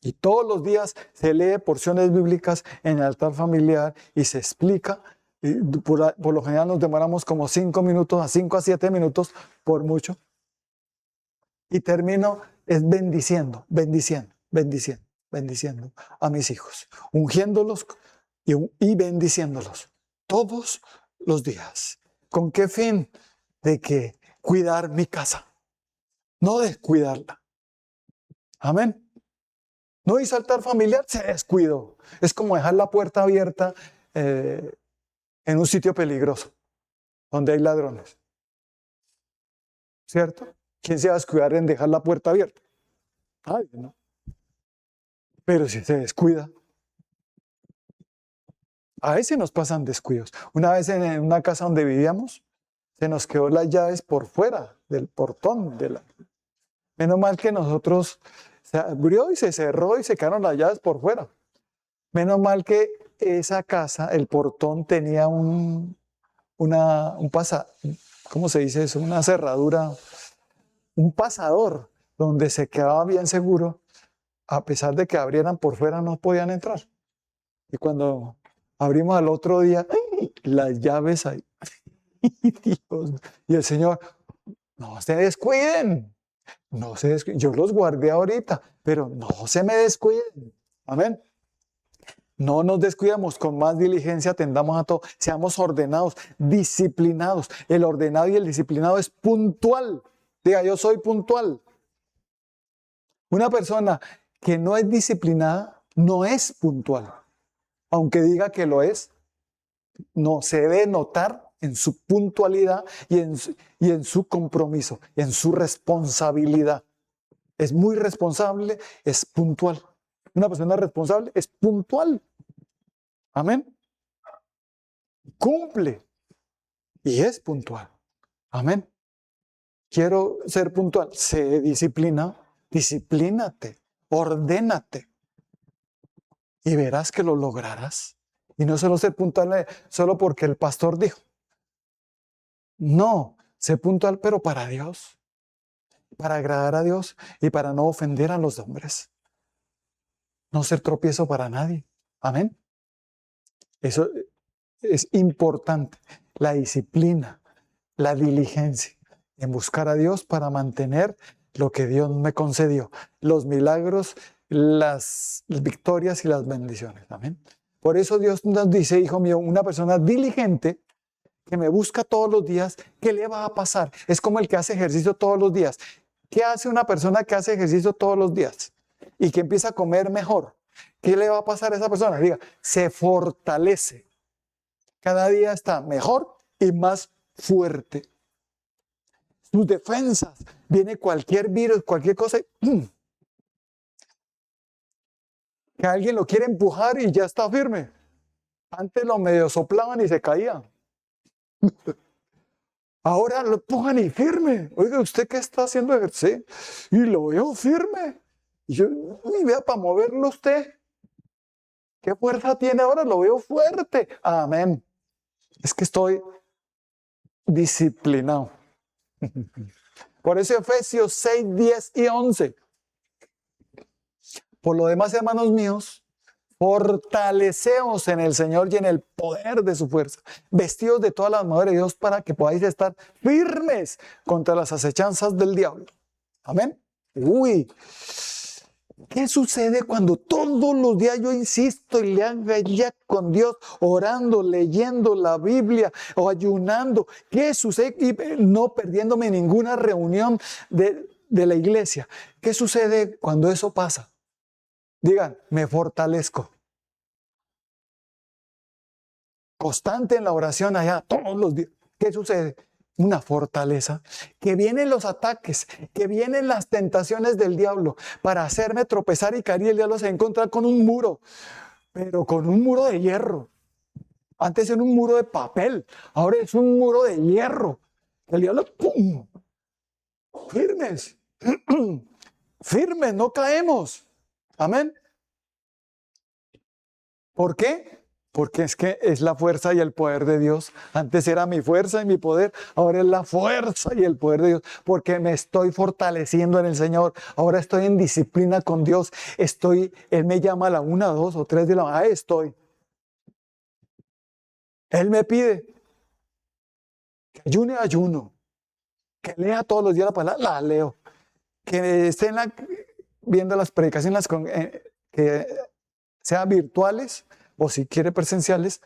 Y todos los días se lee porciones bíblicas en el altar familiar y se explica. Y por lo general nos demoramos como 5 minutos, a 5 a 7 minutos por mucho. Y termino es bendiciendo a mis hijos, ungiéndolos y bendiciéndolos todos los días. ¿Con qué fin? De que cuidar mi casa, no descuidarla. Amén. No hizo altar familiar, se descuidó. Es como dejar la puerta abierta en un sitio peligroso, donde hay ladrones. ¿Cierto? ¿Quién se va a descuidar en dejar la puerta abierta? Nadie, ¿no? Pero si se descuida, a veces nos pasan descuidos. Una vez en una casa donde vivíamos, se nos quedó las llaves por fuera del portón. Menos mal que nosotros se abrió y se cerró y se quedaron las llaves por fuera. Menos mal que esa casa, el portón tenía ¿cómo se dice eso? Una cerradura, un pasador donde se quedaba bien seguro. A pesar de que abrieran por fuera, no podían entrar. Y cuando abrimos al otro día, ¡ay! Las llaves ahí. Dios. Y el Señor, no se descuiden. No se descuiden. Yo los guardé ahorita, pero no se me descuiden. Amén. No nos descuidemos, con más diligencia atendamos a todo. Seamos ordenados, disciplinados. El ordenado y el disciplinado es puntual. Diga, yo soy puntual. Una persona que no es disciplinada no es puntual. Aunque diga que lo es, no se debe notar en su puntualidad y en su compromiso, en su responsabilidad. Es muy responsable, es puntual. Una persona responsable es puntual. Amén. Cumple y es puntual. Amén. Quiero ser puntual. Sé disciplínate, ordénate y verás que lo lograrás. Y no solo ser puntual solo porque el pastor dijo. No, sé puntual pero para Dios, para agradar a Dios y para no ofender a los hombres. No ser tropiezo para nadie. Amén. Eso es importante. La disciplina, la diligencia en buscar a Dios para mantener lo que Dios me concedió. Los milagros, las victorias y las bendiciones. Amén. Por eso Dios nos dice, hijo mío, una persona diligente que me busca todos los días, ¿qué le va a pasar? Es como el que hace ejercicio todos los días. ¿Qué hace una persona que hace ejercicio todos los días y que empieza a comer mejor? ¿Qué le va a pasar a esa persona? Diga, se fortalece. Cada día está mejor y más fuerte. Sus defensas, viene cualquier virus, cualquier cosa, que alguien lo quiere empujar y ya está firme. Antes lo medio soplaban y se caía. Ahora lo empujan y firme. Oiga, ¿usted qué está haciendo ejercicio? Y lo veo firme. Y yo, uy, vea, para moverlo usted. ¿Qué fuerza tiene ahora? Lo veo fuerte. Amén. Es que estoy disciplinado. Por eso Efesios 6, 10 y 11. Por lo demás, hermanos míos, fortaleceos en el Señor y en el poder de su fuerza, vestidos de toda la armadura de Dios para que podáis estar firmes contra las acechanzas del diablo. Amén. Uy, ¿qué sucede cuando todos los días yo insisto y le hago ya con Dios, orando, leyendo la Biblia o ayunando? ¿Qué sucede? Y no perdiéndome ninguna reunión de la iglesia. ¿Qué sucede cuando eso pasa? Digan, me fortalezco. Constante en la oración allá, todos los días. ¿Qué sucede? Una fortaleza. Que vienen los ataques, que vienen las tentaciones del diablo para hacerme tropezar y caer. Y el diablo se va a encontrar con un muro, pero con un muro de hierro. Antes era un muro de papel, ahora es un muro de hierro. El diablo, ¡pum! Firmes, firmes, no caemos. Amén. ¿Por qué? Porque es que es la fuerza y el poder de Dios. Antes era mi fuerza y mi poder, ahora es la fuerza y el poder de Dios. Porque me estoy fortaleciendo en el Señor. Ahora estoy en disciplina con Dios. Él me llama a la 1, 2 o 3 de la mañana. Ahí estoy. Él me pide que ayuno. Que lea todos los días la palabra, la leo. Que esté viendo las predicaciones que sean virtuales o si quiere presenciales,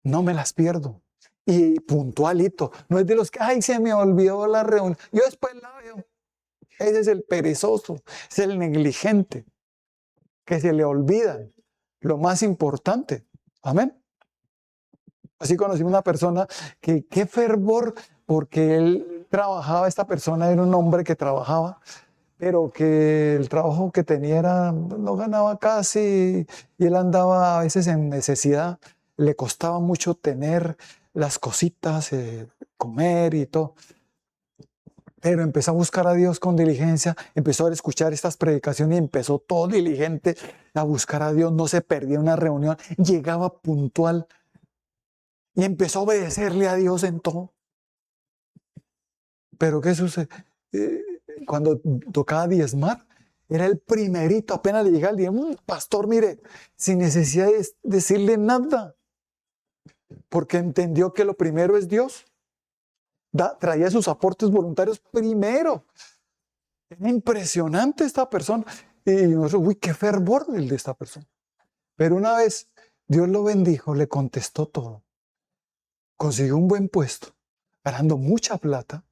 no me las pierdo. Y puntualito. No es de los que, ay, se me olvidó la reunión. Yo después la veo. Ese es el perezoso, es el negligente, que se le olvida lo más importante. Amén. Así conocí una persona que, qué fervor, porque él trabajaba, esta persona era un hombre que trabajaba, pero que el trabajo que tenía no ganaba casi, y él andaba a veces en necesidad, le costaba mucho tener las cositas, comer y todo. Pero empezó a buscar a Dios con diligencia, empezó a escuchar estas predicaciones y empezó todo diligente a buscar a Dios, no se perdía una reunión, llegaba puntual y empezó a obedecerle a Dios en todo. Pero ¿qué sucede? Cuando tocaba diezmar, era el primerito, apenas le llegaba el diezmo, pastor, mire, sin necesidad de decirle nada, porque entendió que lo primero es Dios. Traía sus aportes voluntarios primero. Era impresionante esta persona. Y nosotros, uy, qué fervor el de esta persona. Pero una vez Dios lo bendijo, le contestó todo. Consiguió un buen puesto, ganando mucha plata.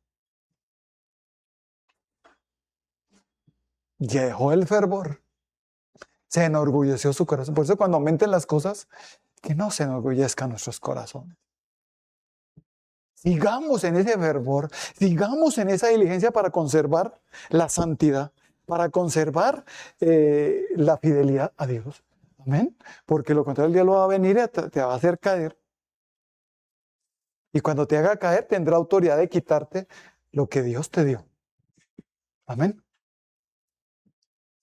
Y dejó el fervor. Se enorgulleció su corazón. Por eso cuando aumenten las cosas, que no se enorgullezcan nuestros corazones. Sigamos en ese fervor, sigamos en esa diligencia para conservar la santidad, para conservar la fidelidad a Dios. Amén. Porque lo contrario, el diablo va a venir y te va a hacer caer. Y cuando te haga caer, tendrá autoridad de quitarte lo que Dios te dio. Amén.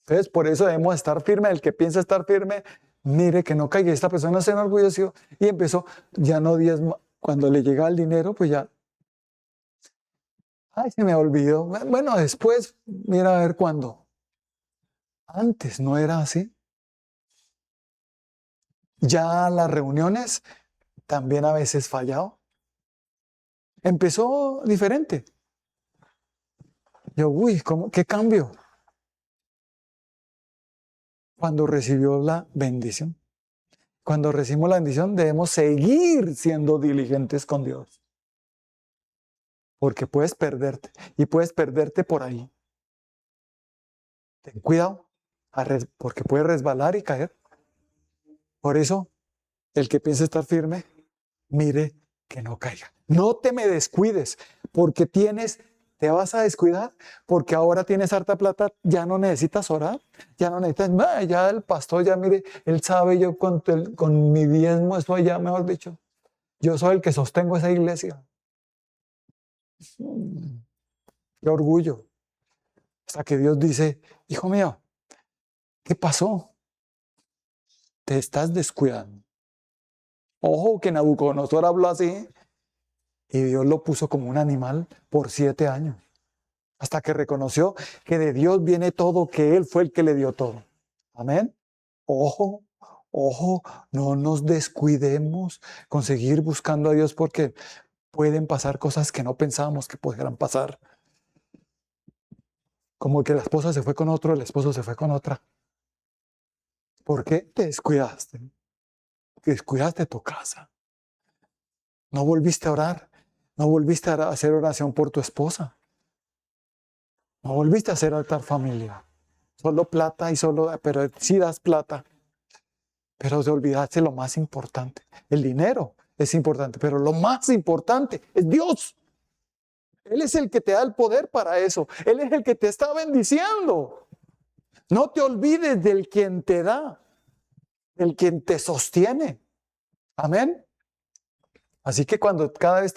Entonces, por eso debemos estar firmes. El que piensa estar firme, mire que no caiga. Esta persona se enorgulleció y empezó, ya no diezma. Cuando le llegaba el dinero, pues ya, ay, se me olvidó. Bueno, después, mira a ver cuándo. Antes no era así. Ya las reuniones también a veces fallado. Empezó diferente. Yo, uy, ¿qué cambio? Cuando recibió la bendición. Cuando recibimos la bendición debemos seguir siendo diligentes con Dios. Porque puedes perderte. Y puedes perderte por ahí. Ten cuidado. Porque puedes resbalar y caer. Por eso, el que piense estar firme, mire que no caiga. No te me descuides. Porque te vas a descuidar. Porque ahora tienes harta plata. Ya no necesitas orar. Ya no necesitas. Ya el pastor, ya mire, él sabe, yo con mi diezmo, eso allá, mejor dicho. Yo soy el que sostengo esa iglesia. Qué orgullo. Hasta que Dios dice, hijo mío, ¿qué pasó? Te estás descuidando. Ojo que Nabucodonosor habló así y Dios lo puso como un animal por 7 años. Hasta que reconoció que de Dios viene todo, que Él fue el que le dio todo. Amén. Ojo, ojo, no nos descuidemos con seguir buscando a Dios porque pueden pasar cosas que no pensábamos que pudieran pasar. Como que la esposa se fue con otro, el esposo se fue con otra. ¿Por qué te descuidaste? Descuidaste tu casa. No volviste a orar. No volviste a hacer oración por tu esposa. No volviste a hacer altar familiar. Solo plata pero sí das plata. Pero te olvidaste lo más importante. El dinero es importante, pero lo más importante es Dios. Él es el que te da el poder para eso. Él es el que te está bendiciendo. No te olvides del quien te da, del quien te sostiene. Amén. Así que cada vez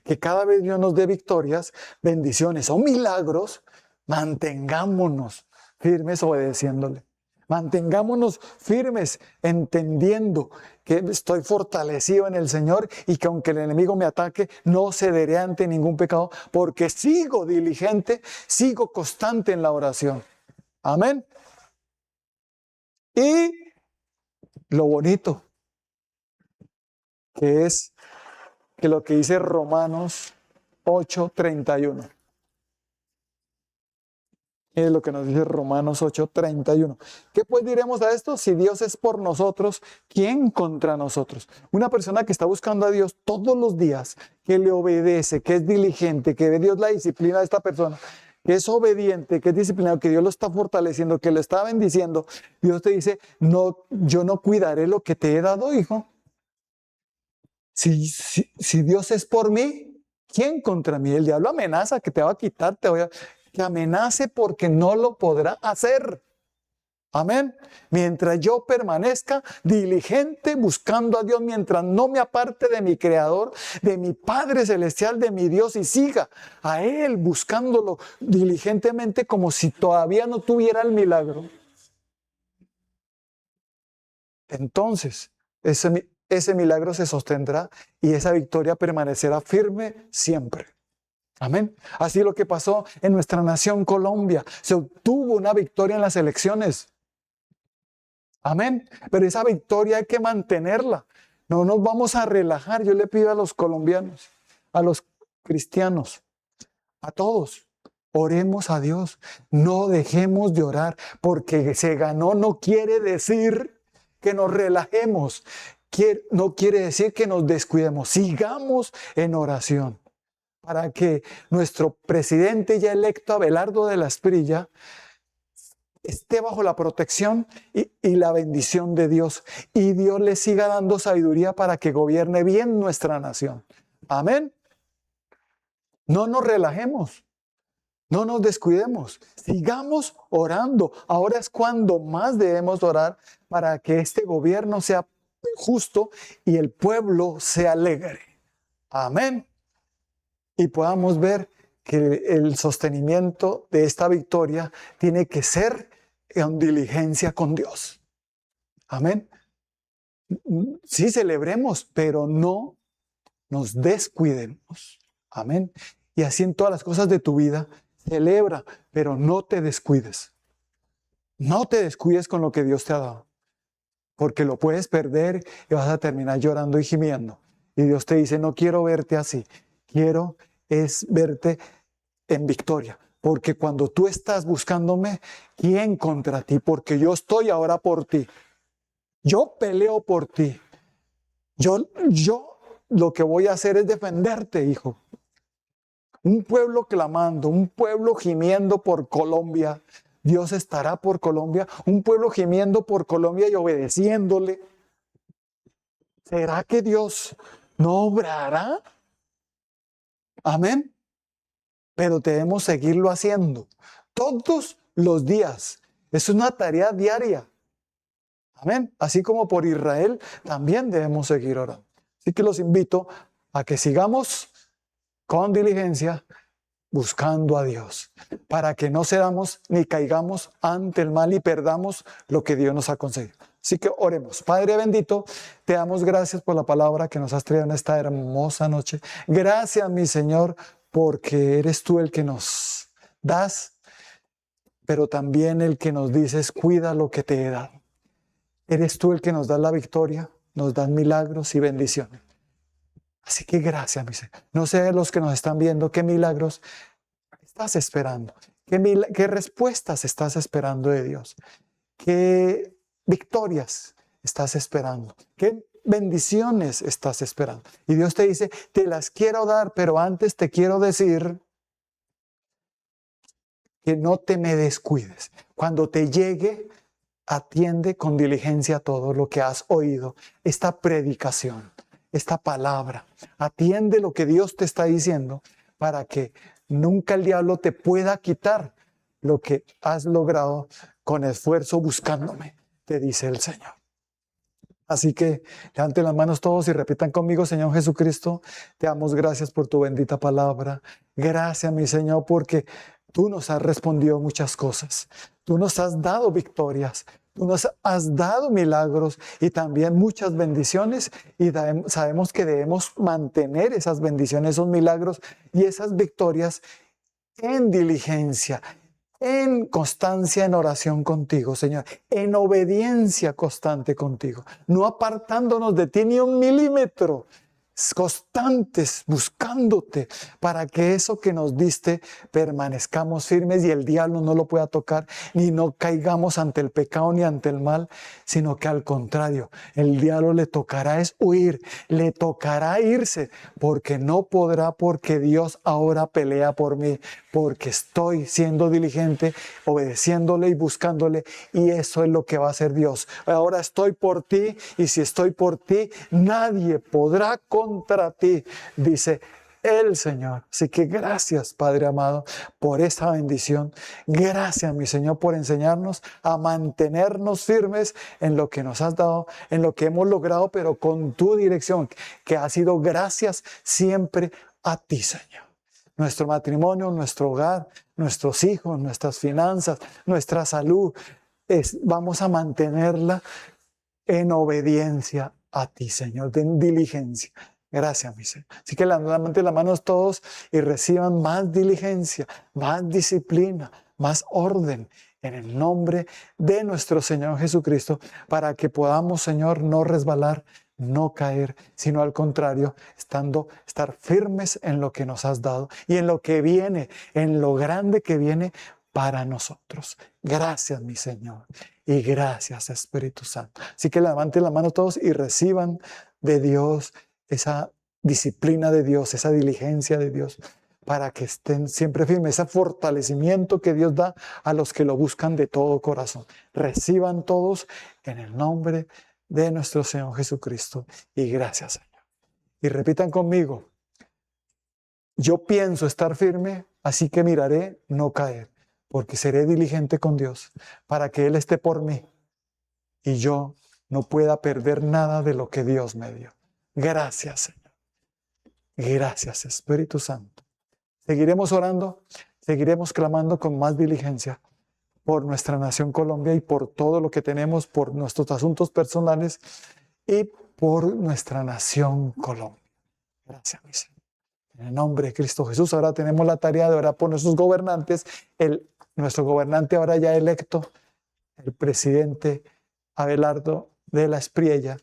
que cada vez Dios nos dé victorias, bendiciones o milagros, mantengámonos firmes obedeciéndole. Mantengámonos firmes entendiendo que estoy fortalecido en el Señor y que aunque el enemigo me ataque, no cederé ante ningún pecado porque sigo diligente, sigo constante en la oración. Amén. Y lo bonito que es que lo que dice Romanos 8:31. Es lo que nos dice Romanos 8:31. ¿Qué pues diremos a esto? Si Dios es por nosotros, ¿quién contra nosotros? Una persona que está buscando a Dios todos los días, que le obedece, que es diligente, que ve Dios la disciplina de esta persona, que es obediente, que es disciplinado, que Dios lo está fortaleciendo, que lo está bendiciendo. Dios te dice, no, yo no cuidaré lo que te he dado, hijo. Si Dios es por mí, ¿quién contra mí? El diablo amenaza que te va a quitar, que amenace porque no lo podrá hacer. Amén. Mientras yo permanezca diligente buscando a Dios, mientras no me aparte de mi Creador, de mi Padre Celestial, de mi Dios y siga a Él buscándolo diligentemente como si todavía no tuviera el milagro. Entonces, ese milagro se sostendrá y esa victoria permanecerá firme siempre. Amén. Así lo que pasó en nuestra nación Colombia. Se obtuvo una victoria en las elecciones. Amén. Pero esa victoria hay que mantenerla. No nos vamos a relajar. Yo le pido a los colombianos, a los cristianos, a todos, oremos a Dios. No dejemos de orar porque se ganó no quiere decir que nos relajemos. No quiere decir que nos descuidemos. Sigamos en oración para que nuestro presidente ya electo, Abelardo de la Esprilla, esté bajo la protección y la bendición de Dios. Y Dios le siga dando sabiduría para que gobierne bien nuestra nación. Amén. No nos relajemos. No nos descuidemos. Sigamos orando. Ahora es cuando más debemos orar para que este gobierno sea justo y el pueblo se alegre. Amén. Y podamos ver que el sostenimiento de esta victoria tiene que ser en diligencia con Dios. Amén. Sí celebremos, pero no nos descuidemos. Amén. Y así en todas las cosas de tu vida, celebra, pero no te descuides. No te descuides con lo que Dios te ha dado. porque lo puedes perder y vas a terminar llorando y gimiendo. Y Dios te dice, no quiero verte así, quiero es verte en victoria. Porque cuando tú estás buscándome, ¿quién contra ti? Porque yo estoy ahora por ti. Yo peleo por ti. Yo lo que voy a hacer es defenderte, hijo. Un pueblo clamando, un pueblo gimiendo por Colombia. Dios estará por Colombia. Un pueblo gimiendo por Colombia y obedeciéndole. ¿Será que Dios no obrará? Amén. Pero debemos seguirlo haciendo todos los días. Es una tarea diaria. Amén. Así como por Israel, también debemos seguir orando. Así que los invito a que sigamos con diligencia buscando a Dios, para que no cedamos ni caigamos ante el mal y perdamos lo que Dios nos ha concedido. Así que oremos. Padre bendito, te damos gracias por la palabra que nos has traído en esta hermosa noche. Gracias, mi Señor, porque eres tú el que nos das, pero también el que nos dices, cuida lo que te he dado. Eres tú el que nos da la victoria, nos das milagros y bendiciones. Así que gracias, mi Señor. No sé los que nos están viendo, qué milagros estás esperando, qué respuestas estás esperando de Dios, qué victorias estás esperando, qué bendiciones estás esperando. Y Dios te dice, te las quiero dar, pero antes te quiero decir que no te me descuides. Cuando te llegue, atiende con diligencia todo lo que has oído, esta predicación, esta palabra. Atiende lo que Dios te está diciendo para que nunca el diablo te pueda quitar lo que has logrado con esfuerzo buscándome, te dice el Señor. Así que levanten las manos todos y repitan conmigo, Señor Jesucristo, te damos gracias por tu bendita palabra. Gracias, mi Señor, porque tú nos has respondido muchas cosas. Tú nos has dado victorias. Tú nos has dado milagros y también muchas bendiciones y sabemos que debemos mantener esas bendiciones, esos milagros y esas victorias en diligencia, en constancia, en oración contigo, Señor, en obediencia constante contigo, no apartándonos de ti ni un milímetro, constantes buscándote para que eso que nos diste permanezcamos firmes y el diablo no lo pueda tocar, ni no caigamos ante el pecado ni ante el mal, sino que al contrario, el diablo le tocará es huir, le tocará irse, porque no podrá, porque Dios ahora pelea por mí, porque estoy siendo diligente, obedeciéndole y buscándole, y eso es lo que va a hacer Dios. Ahora estoy por ti, y si estoy por ti, nadie podrá contra ti, dice el Señor. Así que gracias, Padre amado, por esa bendición. Gracias, mi Señor, por enseñarnos a mantenernos firmes en lo que nos has dado, en lo que hemos logrado, pero con tu dirección, que ha sido gracias siempre a ti, Señor. Nuestro matrimonio, nuestro hogar, nuestros hijos, nuestras finanzas, nuestra salud, vamos a mantenerla en obediencia a ti, Señor, en diligencia. Gracias, mi Señor. Así que levanten las manos todos y reciban más diligencia, más disciplina, más orden en el nombre de nuestro Señor Jesucristo, para que podamos, Señor, no resbalar, no caer, sino al contrario, estar firmes en lo que nos has dado y en lo que viene, en lo grande que viene para nosotros. Gracias, mi Señor, y gracias, Espíritu Santo. Así que levanten la mano todos y reciban de Dios esa disciplina de Dios, esa diligencia de Dios, para que estén siempre firmes, ese fortalecimiento que Dios da a los que lo buscan de todo corazón. Reciban todos en el nombre de nuestro Señor Jesucristo, y gracias, Señor. Y repitan conmigo: yo pienso estar firme, así que miraré no caer, porque seré diligente con Dios, para que Él esté por mí y yo no pueda perder nada de lo que Dios me dio. Gracias, Señor. Gracias, Espíritu Santo. Seguiremos orando, seguiremos clamando con más diligencia por nuestra nación Colombia y por todo lo que tenemos, por nuestros asuntos personales y por nuestra nación Colombia. Gracias, mi Señor. En el nombre de Cristo Jesús, ahora tenemos la tarea de orar por nuestros gobernantes. Nuestro gobernante ahora ya electo, el presidente Abelardo de la Espriella,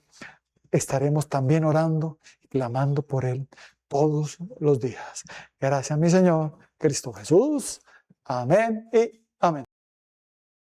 estaremos también orando y clamando por él todos los días. Gracias, mi Señor, Cristo Jesús. Amén y amén.